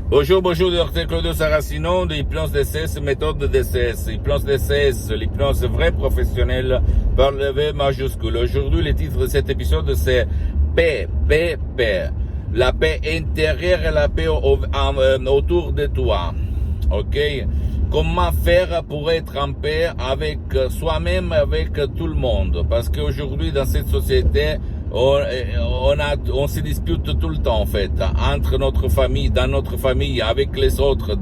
Bonjour, docteur Claudio Saracino de l'hypnose DCS, méthode de DCS. Hypnose DCS, l'hypnose vraie professionnelle par le V majuscule. Aujourd'hui, le titre de cet épisode, c'est Paix. La paix intérieure et la paix autour de toi. Ok? Comment faire pour être en paix avec soi-même, avec tout le monde? Parce qu'aujourd'hui, dans cette société, on se dispute tout le temps, en fait, entre notre famille, dans notre famille, avec les autres,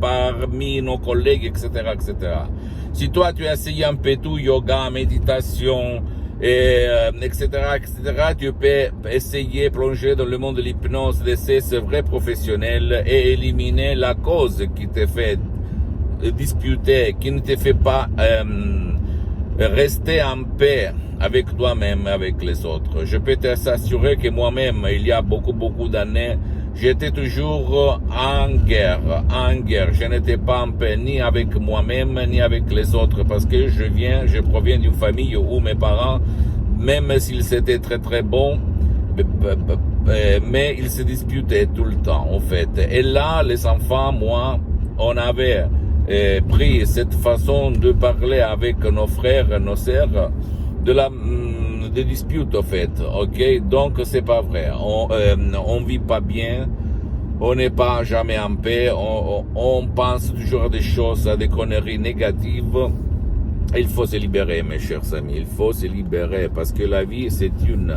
parmi nos collègues, etc. Si toi, tu as essayé un peu tout, yoga, méditation, etc., tu peux essayer plonger dans le monde de l'hypnose, de ces vrais professionnels et éliminer la cause qui te fait disputer, qui ne te fait pas rester en paix avec toi-même, avec les autres. Je peux t'assurer que moi-même, il y a beaucoup d'années, j'étais toujours en guerre. Je n'étais pas en paix ni avec moi-même, ni avec les autres, parce que je proviens d'une famille où mes parents, même s'ils étaient très bons, mais ils se disputaient tout le temps, en fait. Et là, les enfants, moi, on avait pris cette façon de parler avec nos frères, nos sœurs, des disputes, en fait, ok? Donc, c'est pas vrai. On vit pas bien. On n'est pas jamais en paix. On pense toujours à des choses, à des conneries négatives. Il faut se libérer, mes chers amis. Il faut se libérer parce que la vie, c'est une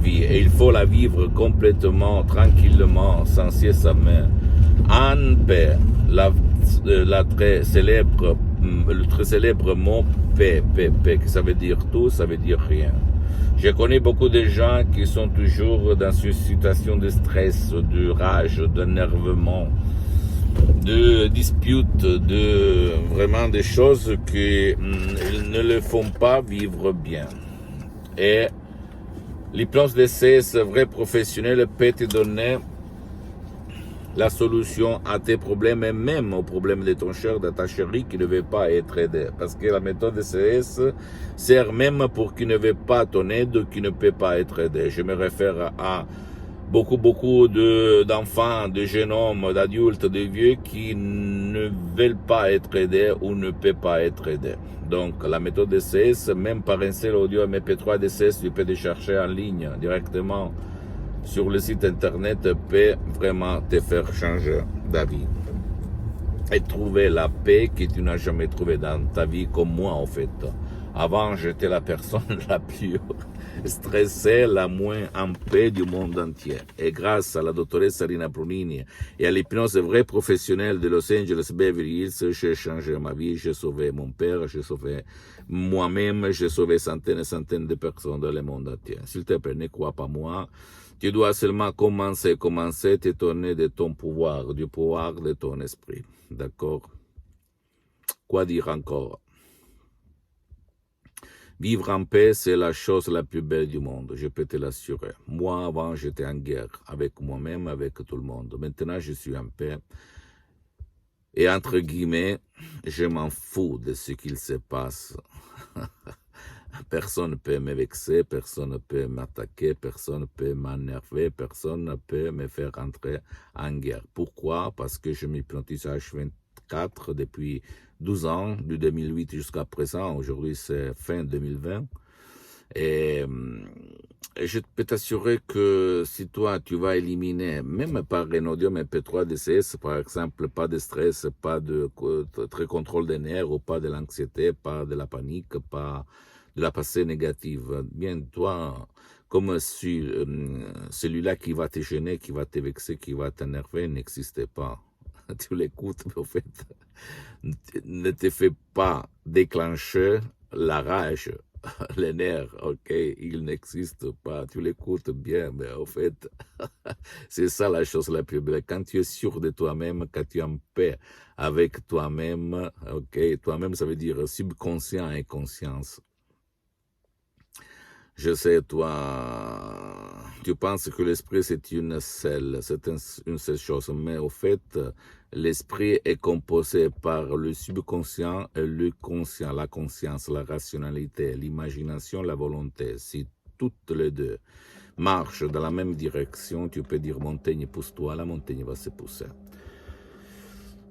vie. Et il faut la vivre complètement, tranquillement, sans cesse en paix. Le très célèbre mot paix, que ça veut dire tout, ça veut dire rien. Je connais beaucoup de gens qui sont toujours dans une situation de stress, de rage, d'énervement, de disputes, vraiment des choses qui ne le font pas vivre bien. Et l'hypnose DCS vrai professionnel peut te donner la solution à tes problèmes et même aux problèmes de ton cher, de ta chérie qui ne veut pas être aidée. Parce que la méthode DCS sert même pour qui ne veut pas ton aide, qui ne peut pas être aidé. Je me réfère à beaucoup d'enfants, de jeunes hommes, d'adultes, de vieux qui ne veulent pas être aidés ou ne peuvent pas être aidés. Donc, la méthode DCS, même par un seul audio MP3 DCS, tu peux le chercher en ligne directement sur le site internet, peut vraiment te faire changer d'avis et trouver la paix que tu n'as jamais trouvée dans ta vie, comme moi en fait. Avant, j'étais la personne la plus stressée, la moins en paix du monde entier. Et grâce à la doctoresse Rina Brunini et à l'hypnose vraie professionnelle de Los Angeles Beverly Hills, j'ai changé ma vie, j'ai sauvé mon père, j'ai sauvé moi-même, j'ai sauvé centaines et centaines de personnes dans le monde entier. S'il te plaît, ne crois pas moi. Tu dois seulement commencer à t'étonner de ton pouvoir, du pouvoir de ton esprit. D'accord? Quoi dire encore? Vivre en paix, c'est la chose la plus belle du monde, je peux te l'assurer. Moi, avant, j'étais en guerre avec moi-même, avec tout le monde. Maintenant, je suis en paix. Et entre guillemets, je m'en fous de ce qu'il se passe. Personne ne peut me vexer, personne ne peut m'attaquer, personne ne peut m'énerver, personne ne peut me faire entrer en guerre. Pourquoi? Parce que je m'hypnotise H24 depuis 12 ans, de 2008 jusqu'à présent. Aujourd'hui, c'est fin 2020. Et je peux t'assurer que si toi, tu vas éliminer, même par Renodium MP3 DCS, par exemple, pas de stress, pas de très contrôle des nerfs, ou pas de l'anxiété, pas de la panique, pas de la pensée négative. Bien, toi, comme si celui-là qui va te gêner, qui va te vexer, qui va t'énerver, n'existait pas. Tu l'écoutes, mais au fait, ne te fais pas déclencher la rage, les nerfs, ok, il n'existe pas, tu l'écoutes bien, mais au fait, c'est ça la chose la plus belle. Quand tu es sûr de toi-même, quand tu es en paix avec toi-même, ok, toi-même ça veut dire subconscient et conscience. Je sais, toi, tu penses que l'esprit c'est une seule chose, mais au fait, l'esprit est composé par le subconscient et le conscient, la conscience, la rationalité, l'imagination, la volonté, c'est toutes les deux. marchent dans la même direction, tu peux dire montagne, pousse-toi, la montagne va se pousser.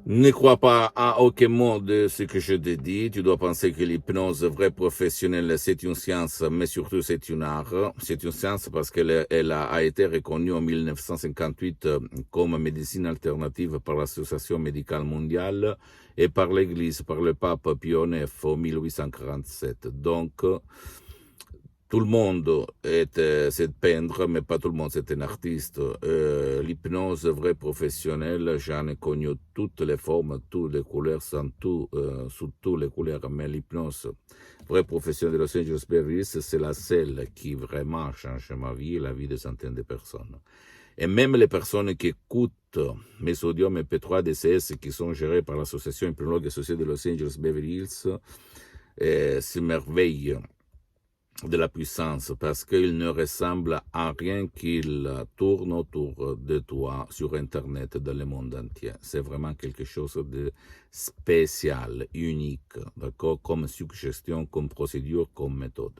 Ne crois pas à aucun mot de ce que je te dis. Tu dois penser que l'hypnose vraie professionnelle, c'est une science, mais surtout c'est une art. C'est une science parce qu'elle a été reconnue en 1958 comme médecine alternative par l'Association médicale mondiale et par l'Église, par le pape Pie IX en 1847. Donc, tout le monde sait peindre, mais pas tout le monde c'est un artiste. L'hypnose vraie professionnelle, j'en ai connu toutes les formes, toutes les couleurs, sous toutes les couleurs. Mais l'hypnose vraie professionnelle de Los Angeles Beverly Hills, c'est la seule qui vraiment change ma vie et la vie de centaines de personnes. Et même les personnes qui écoutent mes audios MP3 DCS qui sont gérés par l'association hypnologue associée de Los Angeles Beverly Hills s'émerveillent de la puissance parce qu'il ne ressemble à rien qu'il tourne autour de toi sur Internet dans le monde entier. C'est vraiment quelque chose de spécial, unique, d'accord, comme suggestion, comme procédure, comme méthode.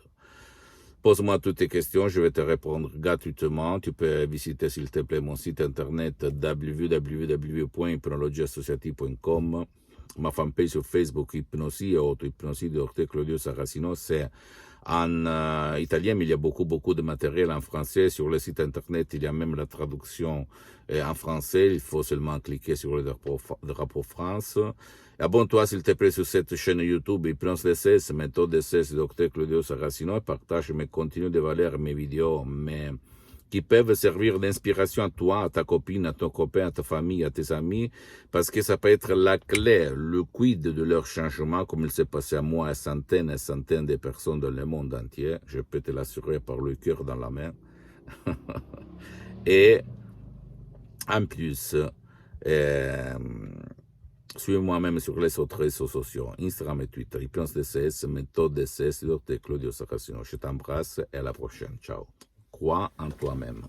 Pose-moi toutes tes questions, je vais te répondre gratuitement. Tu peux visiter, s'il te plaît, mon site internet www.hypnologieassociative.com, ma fanpage sur Facebook, Hypnosie et auto-hypnosie de Dr. Claudio Saracino. C'est en italien, mais il y a beaucoup de matériel en français. Sur le site internet, il y a même la traduction en français. Il faut seulement cliquer sur le drapeau France. Abonne-toi, s'il te plaît, sur cette chaîne YouTube, Hypnose DCS, méthode DCS, Dr. Claudio Saracino, et partage mes contenus de valeur, mes vidéos, qui peuvent servir d'inspiration à toi, à ta copine, à ton copain, à ta famille, à tes amis, parce que ça peut être la clé, le quid de leur changement, comme il s'est passé à moi, à centaines et centaines de personnes dans le monde entier. Je peux te l'assurer par le cœur dans la main. Et en plus, suis-moi même sur les autres réseaux sociaux, Instagram et Twitter, Hypnose DCS, méthode DCS, Dr. Claudio Saracino. Je t'embrasse et à la prochaine. Ciao. Crois en toi-même.